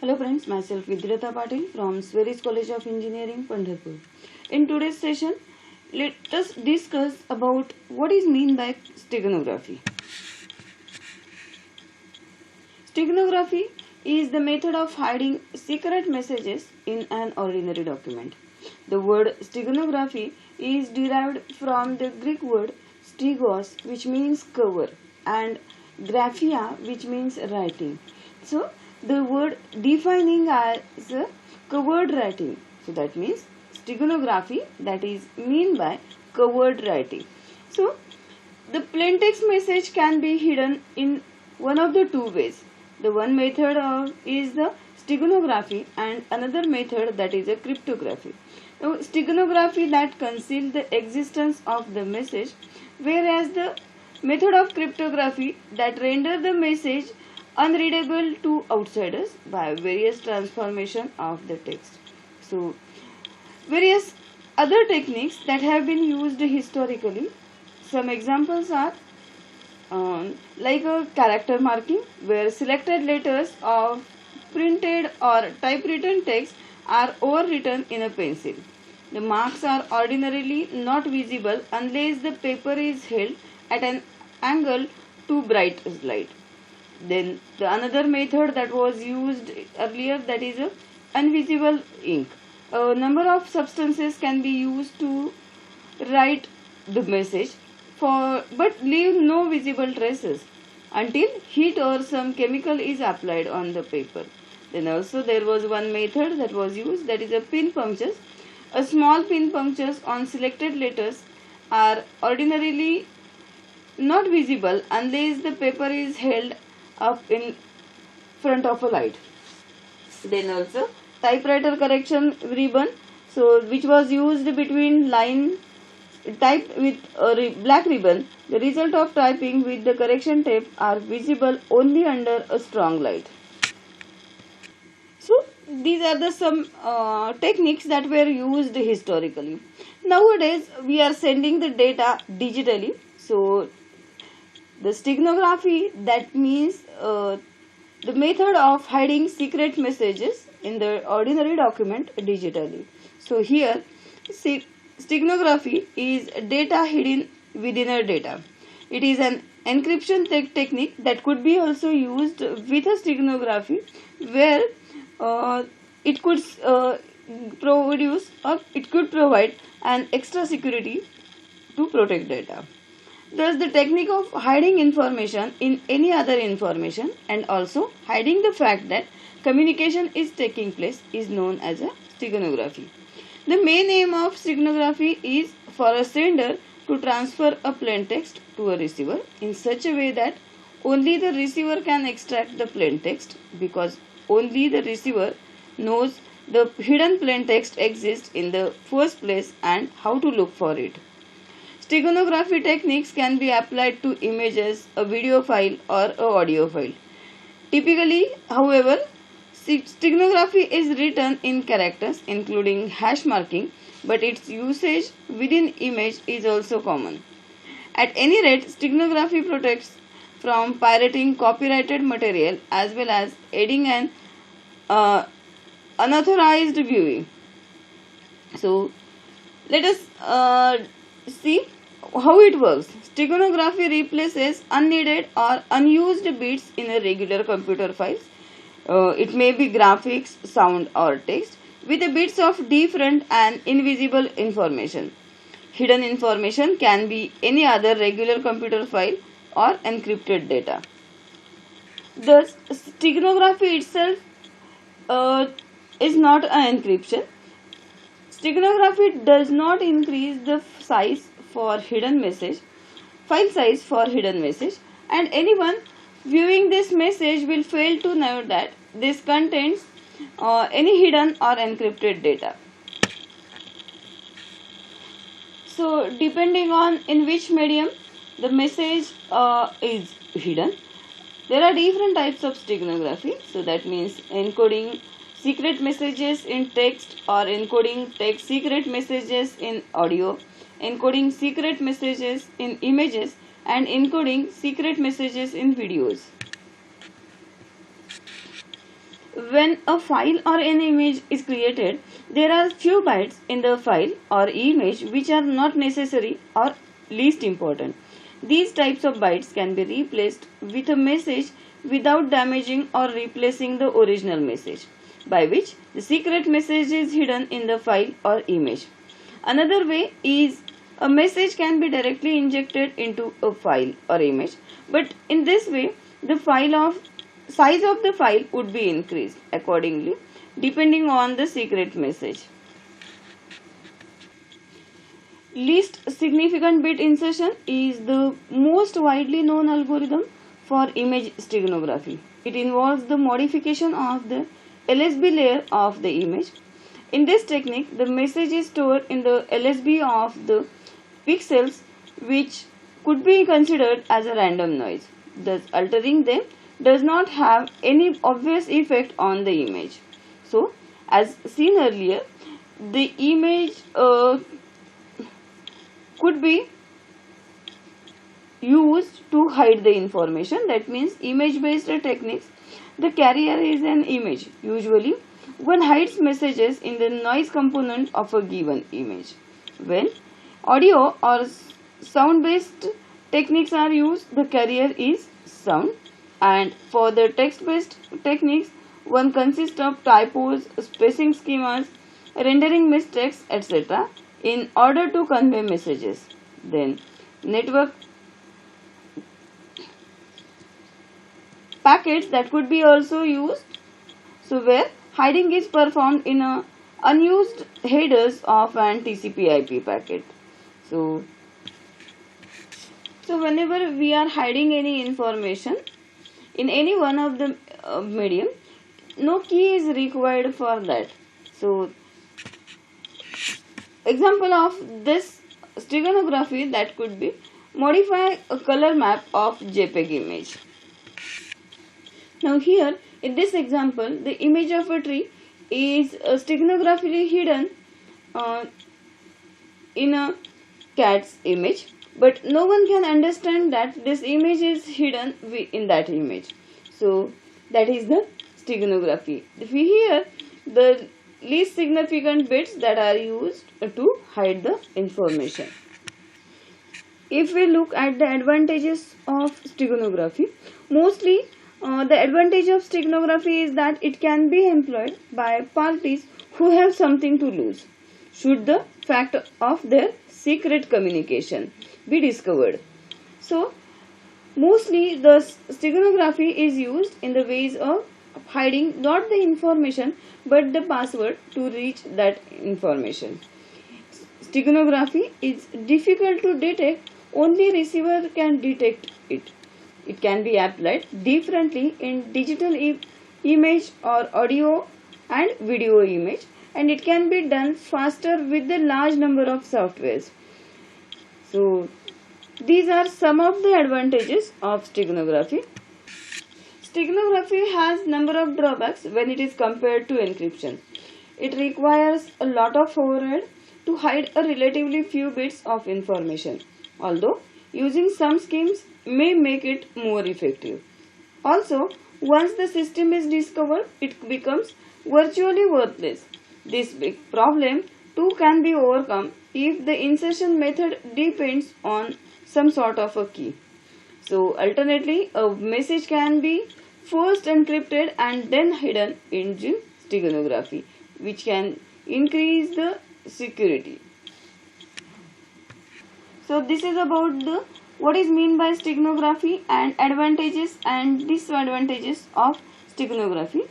Hello friends, myself Vidyata Patil from Sweris College of Engineering, Pandharpur. In today's session, let us discuss about what is mean by steganography. Steganography is the method of hiding secret messages in an ordinary document. The word steganography is derived from the Greek word stegos, which means cover, and graphia, which means writing. So, the word defining as covered writing. So, that means steganography, that is mean by covered writing. So, the plaintext message can be hidden in one of the two ways. The one method is the steganography and another method that is a cryptography. Now, steganography that conceals the existence of the message, whereas the method of cryptography that render the message unreadable to outsiders by various transformation of the text. So, various other techniques that have been used historically. Some examples are like a character marking, where selected letters of printed or typewritten text are overwritten in a pencil. The marks are ordinarily not visible unless the paper is held at an angle to bright light. Then the another method that was used earlier, that is a invisible ink. A number of substances can be used to write the message but leave no visible traces until heat or some chemical is applied on the paper. Then also there was one method that was used, that is a pin punctures. A small pin punctures on selected letters are ordinarily not visible unless the paper is held up in front of a light. Then also typewriter correction ribbon, so which was used between line typed with a black ribbon. The result of typing with the correction tape are visible only under a strong light. So these are the some techniques that were used historically. Nowadays we are sending the data digitally. So the steganography, that means the method of hiding secret messages in the ordinary document digitally. So here steganography is data hidden within a data. It is an encryption technique that could be also used with a steganography, where it could produce or it could provide an extra security to protect data. Thus, the technique of hiding information in any other information and also hiding the fact that communication is taking place is known as a steganography. The main aim of steganography is for a sender to transfer a plain text to a receiver in such a way that only the receiver can extract the plain text, because only the receiver knows the hidden plain text exists in the first place and how to look for it. Steganography techniques can be applied to images, a video file or an audio file. Typically, however, steganography is written in characters including hash marking, but its usage within image is also common. At any rate, steganography protects from pirating copyrighted material as well as aiding an unauthorized viewing. So, let us see how it works. Steganography replaces unneeded or unused bits in a regular computer files. It may be graphics, sound or text with the bits of different and invisible information. Hidden information can be any other regular computer file or encrypted data. Thus, steganography itself is not an encryption. Steganography does not increase the size for hidden message, file size for hidden message, and anyone viewing this message will fail to know that this contains any hidden or encrypted data. So depending on in which medium the message is hidden, there are different types of steganography. So that means encoding secret messages in text or encoding text secret messages in audio, encoding secret messages in images and encoding secret messages in videos. when a file or an image is created, there are few bytes in the file or image which are not necessary or least important. These types of bytes can be replaced with a message without damaging or replacing the original message, by which the secret message is hidden in the file or image. Another way is a message can be directly injected into a file or image, but in this way the size of the file would be increased accordingly depending on the secret message. Least significant bit insertion is the most widely known algorithm for image steganography. It involves the modification of the LSB layer of the image. In this technique, the message is stored in the LSB of the pixels, which could be considered as a random noise. Thus, altering them does not have any obvious effect on the image. So, as seen earlier, the image could be used to hide the information. That means image based techniques, the carrier is an image. Usually one hides messages in the noise component of a given image. When audio or sound based techniques are used, the carrier is sound, and for the text based techniques, one consists of typos, spacing schemas, rendering mistakes, etc. in order to convey messages. Then network packets that could be also used, so where hiding is performed in a unused headers of an TCP/IP packet. So whenever we are hiding any information in any one of the medium, no key is required for that. So example of this steganography, that could be modify a color map of JPEG image. Now here in this example, the image of a tree is steganographically hidden in a cat's image, but no one can understand that this image is hidden in that image. So that is the steganography. Here the least significant bits that are used to hide the information. If we look at the advantages of steganography, mostly the advantage of steganography is that it can be employed by parties who have something to lose should the fact of their secret communication be discovered. So mostly the steganography is used in the ways of hiding not the information but the password to reach that information. Steganography is difficult to detect, only receiver can detect it. It can be applied differently in digital image or audio and video image, and it can be done faster with the large number of softwares. So these are some of the advantages of steganography. Steganography has number of drawbacks when it is compared to encryption. It requires a lot of overhead to hide a relatively few bits of information, although using some schemes may make it more effective. Also, once the system is discovered, it becomes virtually worthless. This big problem too can be overcome if the insertion method depends on some sort of a key. So alternately, a message can be first encrypted and then hidden in steganography, which can increase the security. So this is about the what is mean by steganography and advantages and disadvantages of steganography.